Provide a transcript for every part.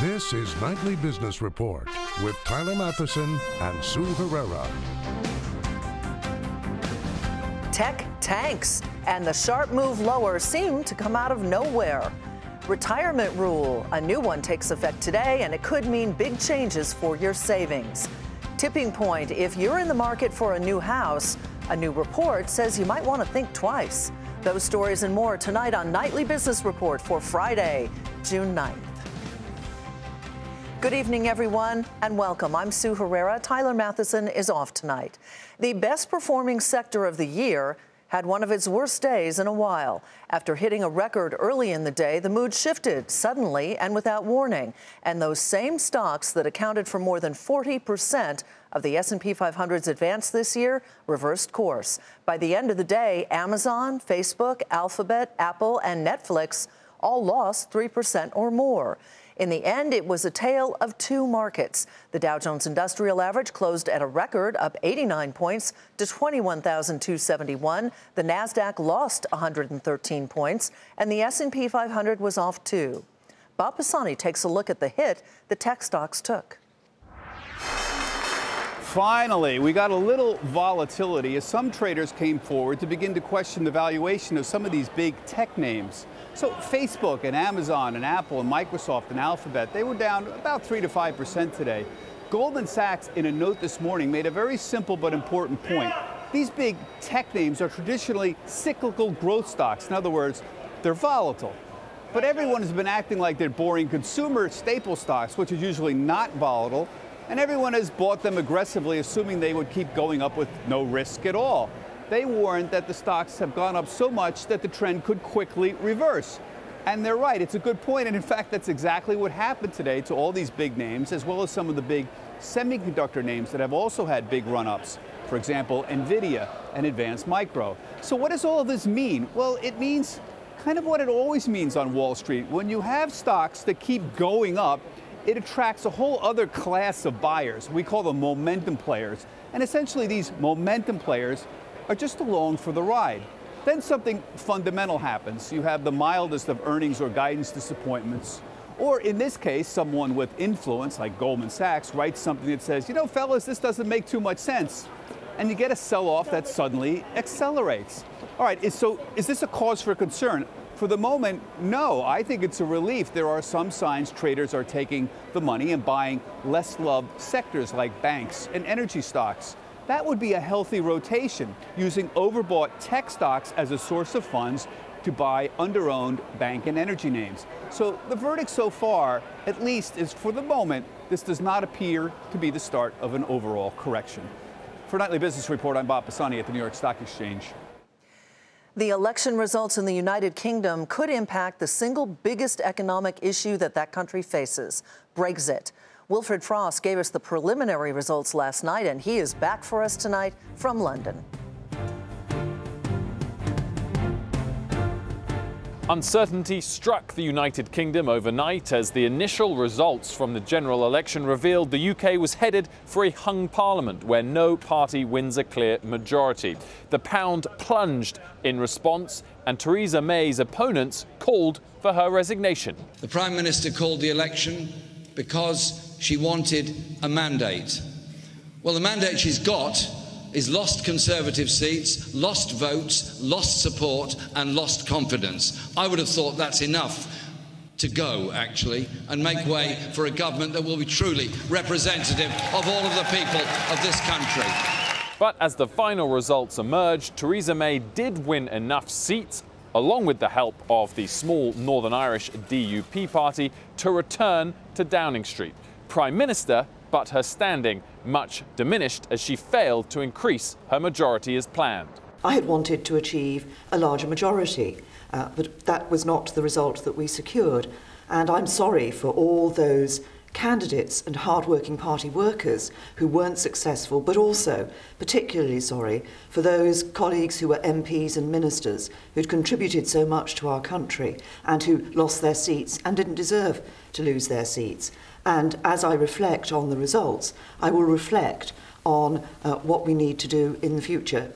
This is Nightly Business Report with Tyler Matheson and Sue Herrera. Tech tanks, and the sharp move lower seemed to come out of nowhere. Retirement rule, a new one takes effect today, and it could mean big changes for your savings. Tipping point, if you're in the market for a new house, a new report says you might want to think twice. Those stories and more tonight on Nightly Business Report for Friday, June 9th. Good evening, everyone, and welcome. I'm Sue Herrera. Tyler Matheson is off tonight. The best performing sector of the year had one of its worst days in a while. After hitting a record early in the day, the mood shifted suddenly and without warning. And those same stocks that accounted for more than 40% of the S&P 500's advance this year reversed course. By the end of the day, Amazon, Facebook, Alphabet, Apple, and Netflix all lost 3% or more. In the end, it was a tale of two markets. The Dow Jones Industrial Average closed at a record, up 89 points to 21,271. The Nasdaq lost 113 points, and the S&P 500 was off too. Bob Pisani takes a look at the hit the tech stocks took. Finally, we got a little volatility as some traders came forward to begin to question the valuation of some of these big tech names. So Facebook and Amazon and Apple and Microsoft and Alphabet, they were down about 3 to 5% today. Goldman Sachs, in a note this morning, made a very simple but important point. These big tech names are traditionally cyclical growth stocks. In other words, they're volatile. But everyone has been acting like they're boring consumer staple stocks, which is usually not volatile. And everyone has bought them aggressively, assuming they would keep going up with no risk at all. They warned that the stocks have gone up so much that the trend could quickly reverse. And they're right. It's a good point. And in fact, that's exactly what happened today to all these big names, as well as some of the big semiconductor names that have also had big run-ups. For example, NVIDIA and Advanced Micro. So what does all of this mean? Well, it means kind of what it always means on Wall Street. When you have stocks that keep going up, it attracts a whole other class of buyers. We call them momentum players. And essentially, these momentum players are just along for the ride. Then something fundamental happens. You have the mildest of earnings or guidance disappointments. Or in this case, someone with influence, like Goldman Sachs, writes something that says, you know, fellas, this doesn't make too much sense. And you get a sell-off that suddenly accelerates. All right, so is this a cause for concern? For the moment, no. I think it's a relief. There are some signs traders are taking the money and buying less loved sectors like banks and energy stocks. That would be a healthy rotation, using overbought tech stocks as a source of funds to buy under-owned bank and energy names. So the verdict so far, at least, is for the moment, this does not appear to be the start of an overall correction. For Nightly Business Report, I'm Bob Pisani at the New York Stock Exchange. The election results in the United Kingdom could impact the single biggest economic issue that country faces, Brexit. Wilfred Frost gave us the preliminary results last night, and he is back for us tonight from London. Uncertainty struck the United Kingdom overnight as the initial results from the general election revealed the UK was headed for a hung parliament where no party wins a clear majority. The pound plunged in response, and Theresa May's opponents called for her resignation. The Prime Minister called the election because she wanted a mandate. Well, the mandate she's got is lost Conservative seats, lost votes, lost support and lost confidence. I would have thought that's enough to go, actually, and make way for a government that will be truly representative of all of the people of this country. But as the final results emerged, Theresa May did win enough seats, along with the help of the small Northern Irish DUP party, to return to Downing Street. Prime Minister, but her standing much diminished as she failed to increase her majority as planned. I had wanted to achieve a larger majority, but that was not the result that we secured. And I'm sorry for all those candidates and hard-working party workers who weren't successful, but also particularly sorry for those colleagues who were MPs and ministers who'd contributed so much to our country and who lost their seats and didn't deserve to lose their seats. And as I reflect on the results, I will reflect on what we need to do in the future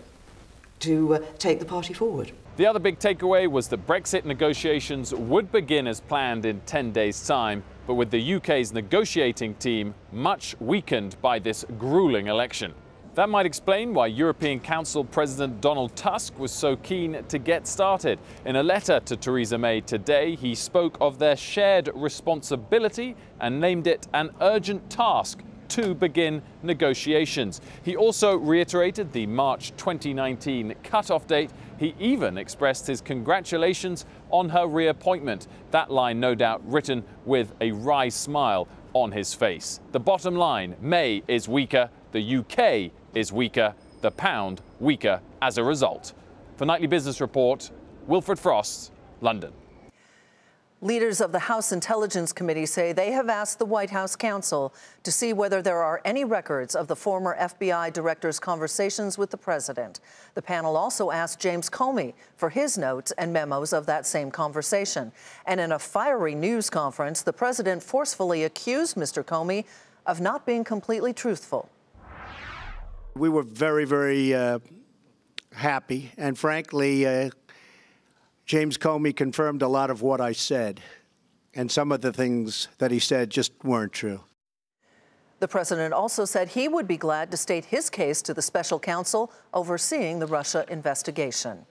to take the party forward. The other big takeaway was that Brexit negotiations would begin as planned in 10 days' time, but with the UK's negotiating team much weakened by this grueling election. That might explain why European Council President Donald Tusk was so keen to get started. In a letter to Theresa May today, he spoke of their shared responsibility and named it an urgent task to begin negotiations. He also reiterated the March 2019 cutoff date. He even expressed his congratulations on her reappointment. That line no doubt written with a wry smile on his face. The bottom line, May is weaker, the UK is weaker, the pound weaker as a result. For Nightly Business Report, Wilfred Frost, London. Leaders of the House Intelligence Committee say they have asked the White House counsel to see whether there are any records of the former FBI director's conversations with the president. The panel also asked James Comey for his notes and memos of that same conversation. And in a fiery news conference, the president forcefully accused Mr. Comey of not being completely truthful. We were very, very happy, and frankly, James Comey confirmed a lot of what I said, and some of the things that he said just weren't true. The president also said he would be glad to state his case to the special counsel overseeing the Russia investigation.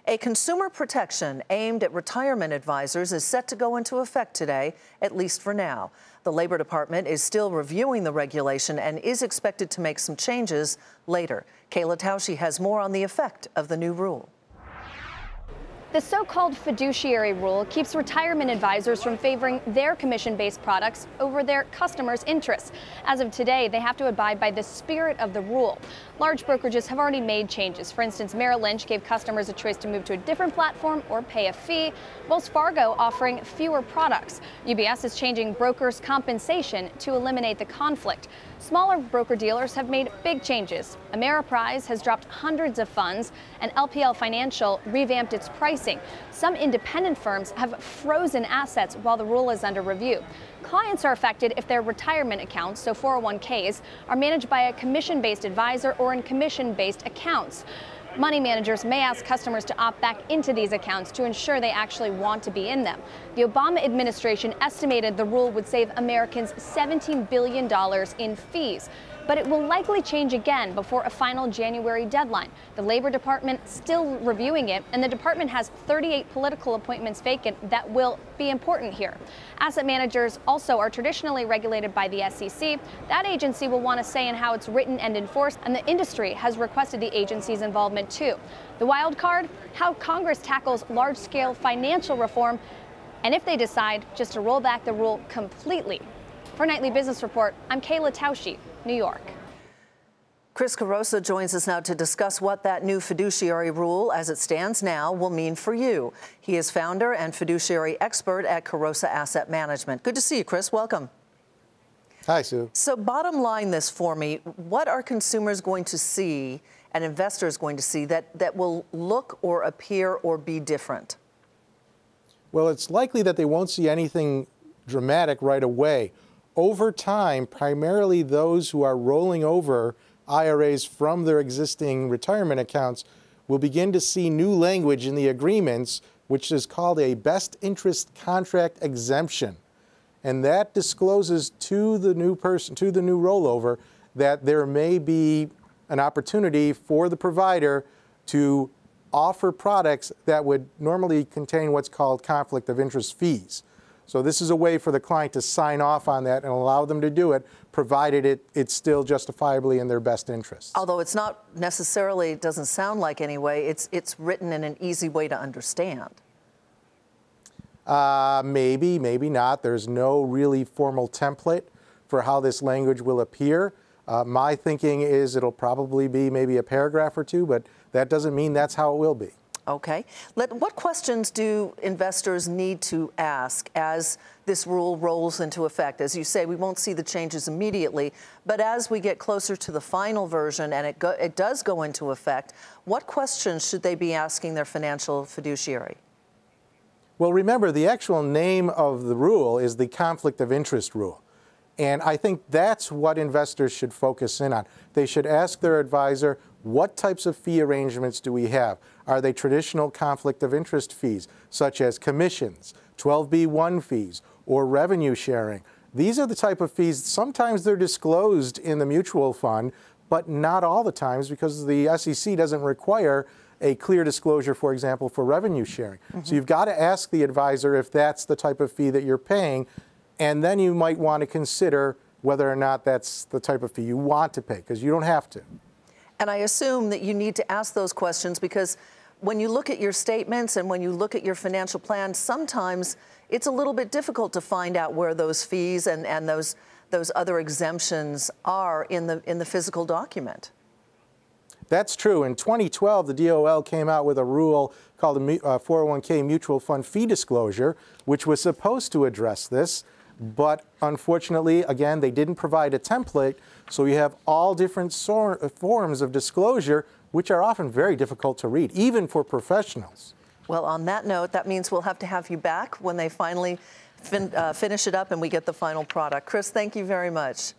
A consumer protection aimed at retirement advisors is set to go into effect today, at least for now. The Labor Department is still reviewing the regulation and is expected to make some changes later. Kayla Tausche has more on the effect of the new rule. The so-called fiduciary rule keeps retirement advisors from favoring their commission-based products over their customers' interests. As of today, they have to abide by the spirit of the rule. Large brokerages have already made changes. For instance, Merrill Lynch gave customers a choice to move to a different platform or pay a fee. Wells Fargo offering fewer products. UBS is changing brokers' compensation to eliminate the conflict. Smaller broker-dealers have made big changes. Ameriprise has dropped hundreds of funds, and LPL Financial revamped its pricing. Some independent firms have frozen assets while the rule is under review. Clients are affected if their retirement accounts, so 401ks, are managed by a commission-based advisor or in commission-based accounts. Money managers may ask customers to opt back into these accounts to ensure they actually want to be in them. The Obama administration estimated the rule would save Americans $17 billion in fees. But it will likely change again before a final January deadline. The Labor Department still reviewing it, and the department has 38 political appointments vacant that will be important here. Asset managers also are traditionally regulated by the SEC. That agency will want a say in how it's written and enforced, and the industry has requested the agency's involvement too. The wild card, how Congress tackles large-scale financial reform, and if they decide just to roll back the rule completely. For Nightly Business Report, I'm Kayla Tausche, New York. Chris Carosa joins us now to discuss what that new fiduciary rule, as it stands now, will mean for you. He is founder and fiduciary expert at Carosa Asset Management. Good to see you, Chris. Welcome. Hi, Sue. So bottom line this for me, what are consumers going to see and investors going to see that will look or appear or be different? Well, it's likely that they won't see anything dramatic right away. Over time, primarily those who are rolling over IRAs from their existing retirement accounts will begin to see new language in the agreements, which is called a best interest contract exemption. And that discloses to the new person, to the new rollover, that there may be an opportunity for the provider to offer products that would normally contain what's called conflict of interest fees. So this is a way for the client to sign off on that and allow them to do it, provided it's still justifiably in their best interests. Although it's not necessarily, it doesn't sound like anyway, it's written in an easy way to understand. Maybe, maybe not. There's no really formal template for how this language will appear. My thinking is it'll probably be maybe a paragraph or two, but that doesn't mean that's how it will be. Okay. What questions do investors need to ask as this rule rolls into effect? As you say, we won't see the changes immediately, but as we get closer to the final version and it does go into effect, what questions should they be asking their financial fiduciary? Well, remember, the actual name of the rule is the conflict of interest rule. And I think that's what investors should focus in on. They should ask their advisor, what types of fee arrangements do we have? Are they traditional conflict of interest fees, such as commissions, 12b1 fees, or revenue sharing. These are the type of fees, sometimes they're disclosed in the mutual fund, but not all the times because the SEC doesn't require a clear disclosure, for example, for revenue sharing. So you've got to ask the advisor if that's the type of fee that you're paying, and then you might want to consider whether or not that's the type of fee you want to pay, because you don't have to. And I assume that you need to ask those questions because when you look at your statements and when you look at your financial plan, sometimes it's a little bit difficult to find out where those fees and those other exemptions are in the physical document. That's true. In 2012, the DOL came out with a rule called the 401k mutual fund fee disclosure, which was supposed to address this. But unfortunately, again, they didn't provide a template, so you have all different forms of disclosure, which are often very difficult to read, even for professionals. Well, on that note, that means we'll have to have you back when they finally finish it up and we get the final product. Chris, thank you very much.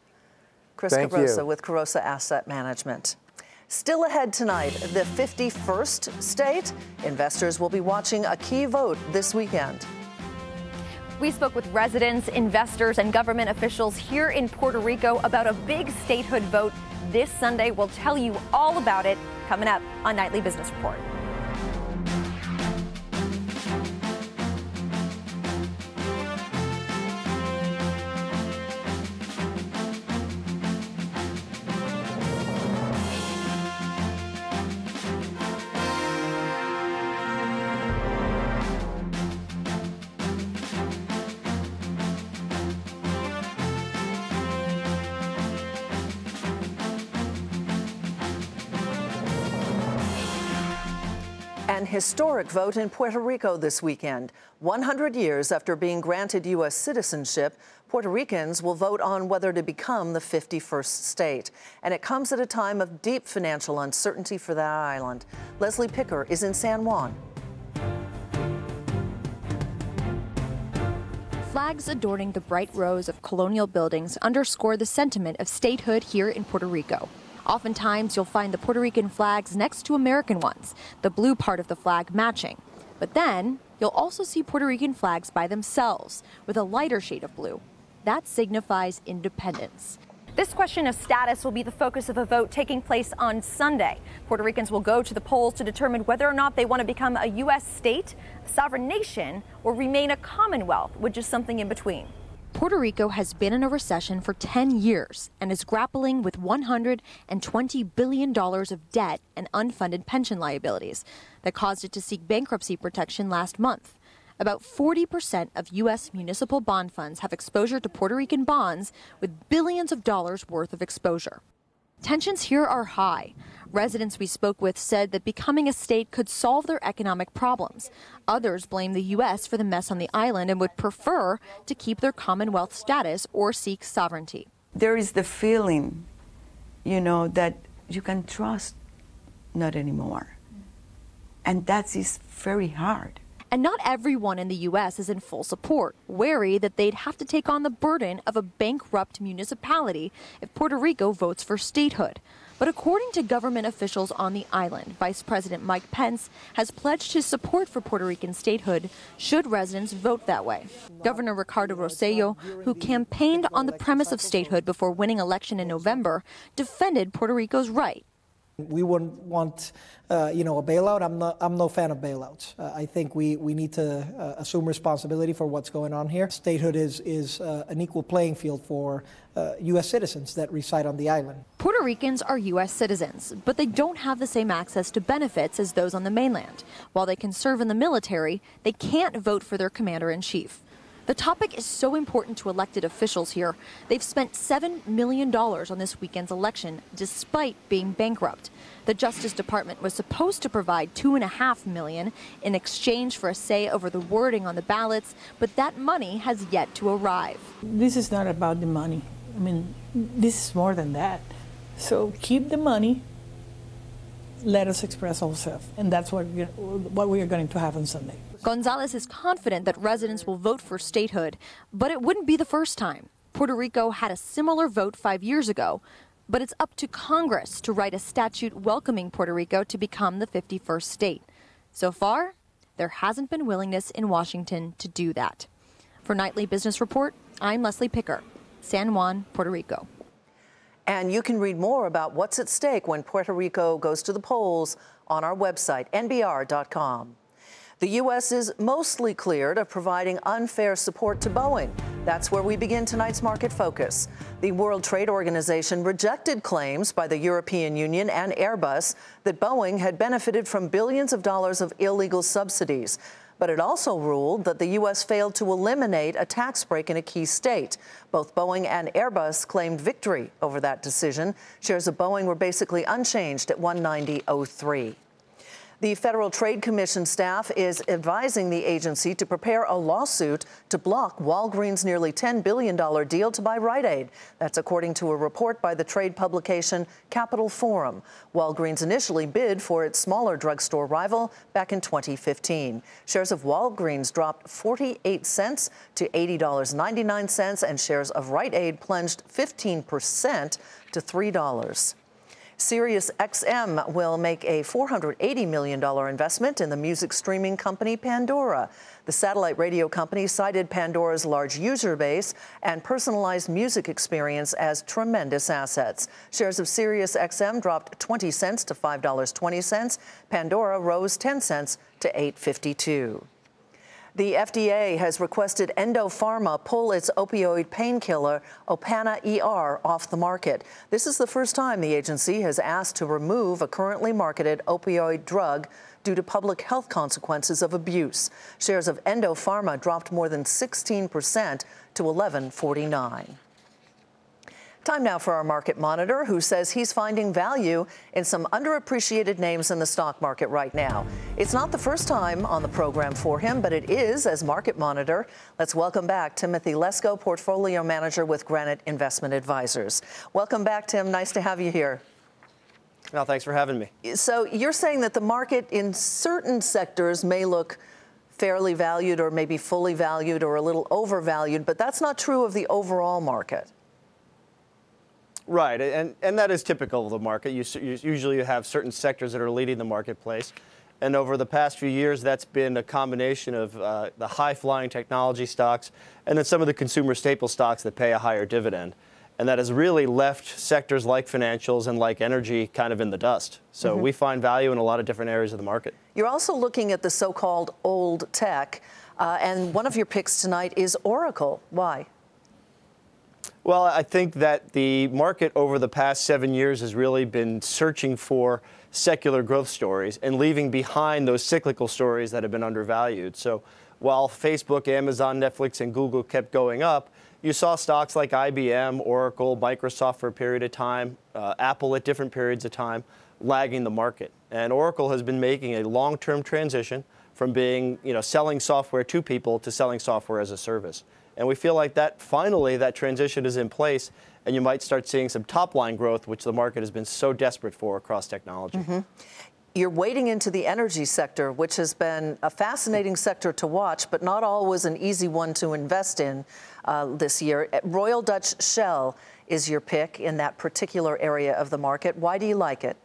Chris Carosa with Carosa Asset Management. Still ahead tonight, the 51st state. Investors will be watching a key vote this weekend. We spoke with residents, investors, and government officials here in Puerto Rico about a big statehood vote this Sunday. We'll tell you all about it coming up on Nightly Business Report. An historic vote in Puerto Rico this weekend. 100 years after being granted U.S. citizenship, Puerto Ricans will vote on whether to become the 51st state. And it comes at a time of deep financial uncertainty for that island. Leslie Picker is in San Juan. Flags adorning the bright rows of colonial buildings underscore the sentiment of statehood here in Puerto Rico. Oftentimes, you'll find the Puerto Rican flags next to American ones, the blue part of the flag matching. But then, you'll also see Puerto Rican flags by themselves, with a lighter shade of blue. That signifies independence. This question of status will be the focus of a vote taking place on Sunday. Puerto Ricans will go to the polls to determine whether or not they want to become a U.S. state, a sovereign nation, or remain a commonwealth, which is something in between. Puerto Rico has been in a recession for 10 years and is grappling with $120 billion of debt and unfunded pension liabilities that caused it to seek bankruptcy protection last month. About 40% of U.S. municipal bond funds have exposure to Puerto Rican bonds with billions of dollars worth of exposure. Tensions here are high. Residents we spoke with said that becoming a state could solve their economic problems. Others blame the U.S. for the mess on the island and would prefer to keep their Commonwealth status or seek sovereignty. There is the feeling, that you can trust not anymore. And that is very hard. And not everyone in the U.S. is in full support, wary that they'd have to take on the burden of a bankrupt municipality if Puerto Rico votes for statehood. But according to government officials on the island, Vice President Mike Pence has pledged his support for Puerto Rican statehood should residents vote that way. Governor Ricardo Rosselló, who campaigned on the premise of statehood before winning election in November, defended Puerto Rico's right. We wouldn't want, a bailout. I'm no fan of bailouts. I think we need to assume responsibility for what's going on here. Statehood is an equal playing field for U.S. citizens that reside on the island. Puerto Ricans are U.S. citizens, but they don't have the same access to benefits as those on the mainland. While they can serve in the military, they can't vote for their commander-in-chief. The topic is so important to elected officials here. They've spent $7 million on this weekend's election, despite being bankrupt. The Justice Department was supposed to provide $2.5 million in exchange for a say over the wording on the ballots, but that money has yet to arrive. This is not about the money. This is more than that. So keep the money. Let us express ourselves. And that's what we are going to have on Sunday. Gonzalez is confident that residents will vote for statehood, but it wouldn't be the first time. Puerto Rico had a similar vote 5 years ago, but it's up to Congress to write a statute welcoming Puerto Rico to become the 51st state. So far, there hasn't been willingness in Washington to do that. For Nightly Business Report, I'm Leslie Picker, San Juan, Puerto Rico. And you can read more about what's at stake when Puerto Rico goes to the polls on our website, nbr.com. The U.S. is mostly cleared of providing unfair support to Boeing. That's where we begin tonight's Market Focus. The World Trade Organization rejected claims by the European Union and Airbus that Boeing had benefited from billions of dollars of illegal subsidies. But it also ruled that the U.S. failed to eliminate a tax break in a key state. Both Boeing and Airbus claimed victory over that decision. Shares of Boeing were basically unchanged at $190.03. The Federal Trade Commission staff is advising the agency to prepare a lawsuit to block Walgreens' nearly $10 billion deal to buy Rite Aid. That's according to a report by the trade publication Capital Forum. Walgreens initially bid for its smaller drugstore rival back in 2015. Shares of Walgreens dropped 48 cents to $80.99, and shares of Rite Aid plunged 15% to $3. Sirius XM will make a $480 million investment in the music streaming company Pandora. The satellite radio company cited Pandora's large user base and personalized music experience as tremendous assets. Shares of Sirius XM dropped 20 cents to $5.20. Pandora rose 10 cents to $8.52. The FDA has requested Endo Pharma pull its opioid painkiller Opana ER off the market. This is the first time the agency has asked to remove a currently marketed opioid drug due to public health consequences of abuse. Shares of Endo Pharma dropped more than 16% to $11.49. Time now for our market monitor, who says he's finding value in some underappreciated names in the stock market right now. It's not the first time on the program for him, but it is as market monitor. Let's welcome back Timothy Lesko, portfolio manager with Granite Investment Advisors. Welcome back, Tim. Nice to have you here. Well, thanks for having me. So you're saying that the market in certain sectors may look fairly valued or maybe fully valued or a little overvalued, but that's not true of the overall market. Right, and that is typical of the market. You usually have certain sectors that are leading the marketplace. And over the past few years, that's been a combination of the high-flying technology stocks and then some of the consumer staple stocks that pay a higher dividend. And that has really left sectors like financials and like energy kind of in the dust. So we find value in a lot of different areas of the market. You're also looking at the so-called old tech. And one of your picks tonight is Oracle. Why? Well, I think that the market over the past 7 years has really been searching for secular growth stories and leaving behind those cyclical stories that have been undervalued. So while Facebook, Amazon, Netflix, and Google kept going up, you saw stocks like IBM, Oracle, Microsoft for a period of time, Apple at different periods of time, lagging the market. And Oracle has been making a long-term transition from being, selling software to people to selling software as a service. And we feel like that finally that transition is in place, and you might start seeing some top-line growth, which the market has been so desperate for across technology. You're wading into the energy sector, which has been a fascinating sector to watch, but not always an easy one to invest in this year. Royal Dutch Shell is your pick in that particular area of the market. Why do you like it?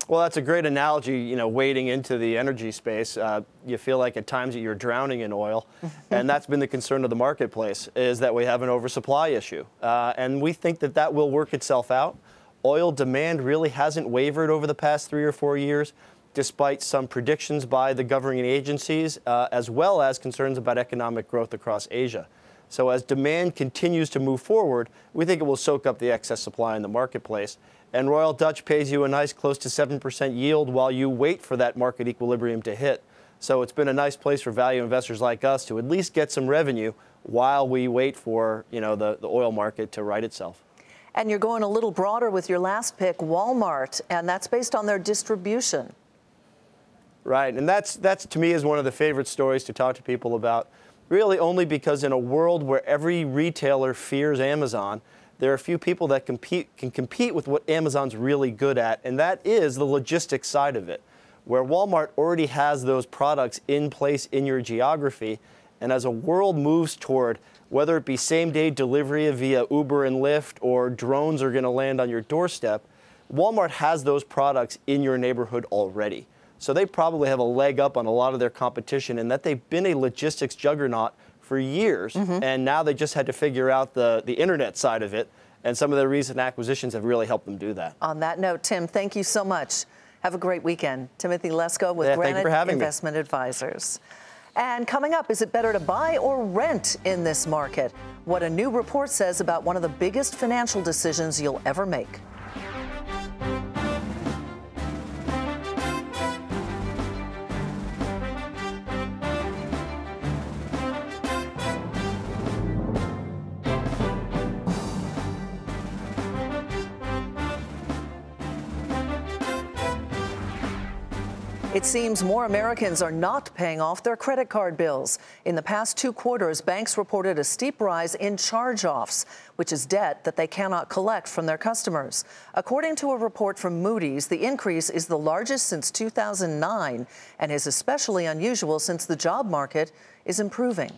Well, that's a great analogy, wading into the energy space. You feel like at times that you're drowning in oil, and that's been the concern of the marketplace, is that we have an oversupply issue. And we think that that will work itself out. Oil demand really hasn't wavered over the past 3 or 4 years, despite some predictions by the governing agencies, as well as concerns about economic growth across Asia. So as demand continues to move forward, we think it will soak up the excess supply in the marketplace. And Royal Dutch pays you a nice close to 7% yield while you wait for that market equilibrium to hit. So it's been a nice place for value investors like us to at least get some revenue while we wait for the oil market to right itself. And you're going a little broader with your last pick, Walmart, and that's based on their distribution. Right, and that's to me is one of the favorite stories to talk to people about, really only because in a world where every retailer fears Amazon, there are a few people that can compete with what Amazon's really good at, and that is the logistics side of it, where Walmart already has those products in place in your geography. And as a world moves toward, whether it be same-day delivery via Uber and Lyft or drones are going to land on your doorstep, Walmart has those products in your neighborhood already. So they probably have a leg up on a lot of their competition in that they've been a logistics juggernaut for years, and now they just had to figure out the internet side of it, and some of the recent acquisitions have really helped them do that. On that note, Tim, thank you so much. Have a great weekend. Timothy Lesko with Granite Investment Advisors. And coming up, is it better to buy or rent in this market? What a new report says about one of the biggest financial decisions you'll ever make. It seems more Americans are not paying off their credit card bills. In the past 2 quarters, banks reported a steep rise in charge-offs, which is debt that they cannot collect from their customers. According to a report from Moody's, the increase is the largest since 2009 and is especially unusual since the job market is improving.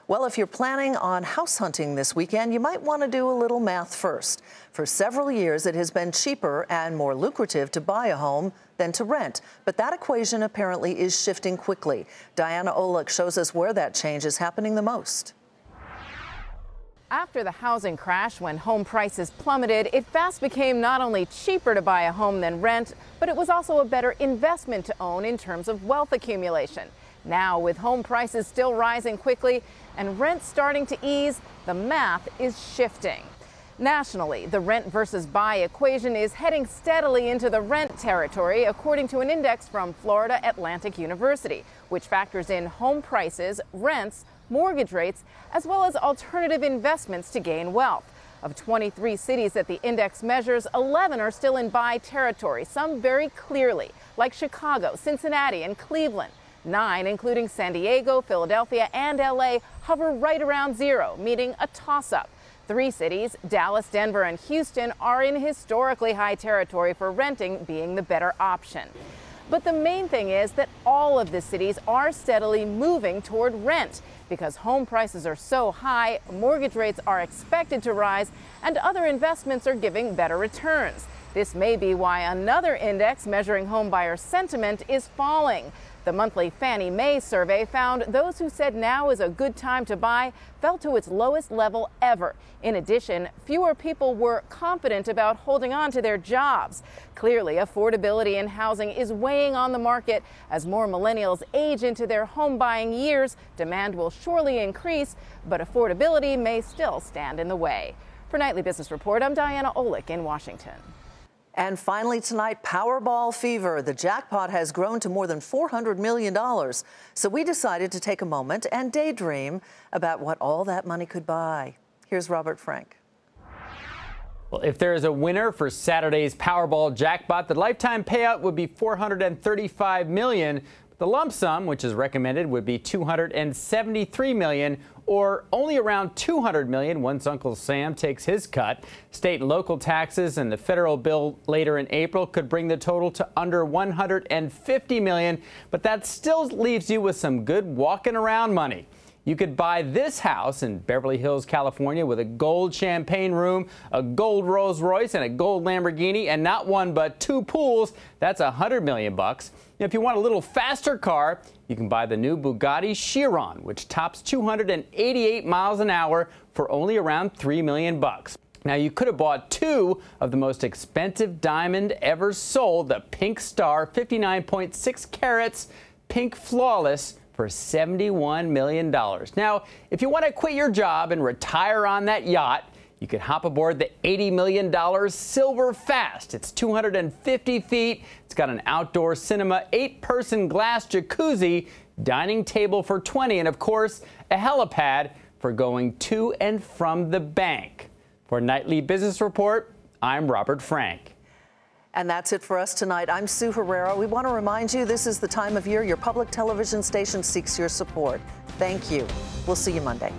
Well, if you're planning on house hunting this weekend, you might want to do a little math first. For several years, it has been cheaper and more lucrative to buy a home than to rent. But that equation apparently is shifting quickly. Diana Olick shows us where that change is happening the most. After the housing crash, when home prices plummeted, it fast became not only cheaper to buy a home than rent, but it was also a better investment to own in terms of wealth accumulation. Now, with home prices still rising quickly and rent starting to ease, the math is shifting. Nationally, the rent versus buy equation is heading steadily into the rent territory, according to an index from Florida Atlantic University, which factors in home prices, rents, mortgage rates, as well as alternative investments to gain wealth. Of 23 cities that the index measures, 11 are still in buy territory, some very clearly, like Chicago, Cincinnati, and Cleveland. 9, including San Diego, Philadelphia, and LA, hover right around 0, meaning a toss-up. 3 cities, Dallas, Denver, and Houston, are in historically high territory for renting being the better option. But the main thing is that all of the cities are steadily moving toward rent because home prices are so high, mortgage rates are expected to rise, and other investments are giving better returns. This may be why another index measuring home buyer sentiment is falling. The monthly Fannie Mae survey found those who said now is a good time to buy fell to its lowest level ever. In addition, fewer people were confident about holding on to their jobs. Clearly, affordability in housing is weighing on the market. As more millennials age into their home buying years, demand will surely increase, but affordability may still stand in the way. For Nightly Business Report, I'm Diana Olick in Washington. And finally tonight, Powerball fever. The jackpot has grown to more than $400 million. So we decided to take a moment and daydream about what all that money could buy. Here's Robert Frank. Well, if there is a winner for Saturday's Powerball jackpot, the lifetime payout would be $435 million. The lump sum, which is recommended, would be $273 million, or only around $200 million once Uncle Sam takes his cut. State and local taxes and the federal bill later in April could bring the total to under $150 million, but that still leaves you with some good walking around money. You could buy this house in Beverly Hills, California, with a gold champagne room, a gold Rolls Royce, and a gold Lamborghini, and not one but 2 pools. That's $100 million bucks. If you want a little faster car, you can buy the new Bugatti Chiron, which tops 288 miles an hour for only around $3 million bucks. Now, you could have bought 2 of the most expensive diamond ever sold, the Pink Star 59.6 carats Pink Flawless, for $71 million. Now, if you want to quit your job and retire on that yacht, you can hop aboard the $80 million Silver Fast. It's 250 feet. It's got an outdoor cinema, 8-person glass jacuzzi, dining table for 20, and of course, a helipad for going to and from the bank. For Nightly Business Report, I'm Robert Frank. And that's it for us tonight. I'm Sue Herrera. We want to remind you this is the time of year your public television station seeks your support. Thank you. We'll see you Monday.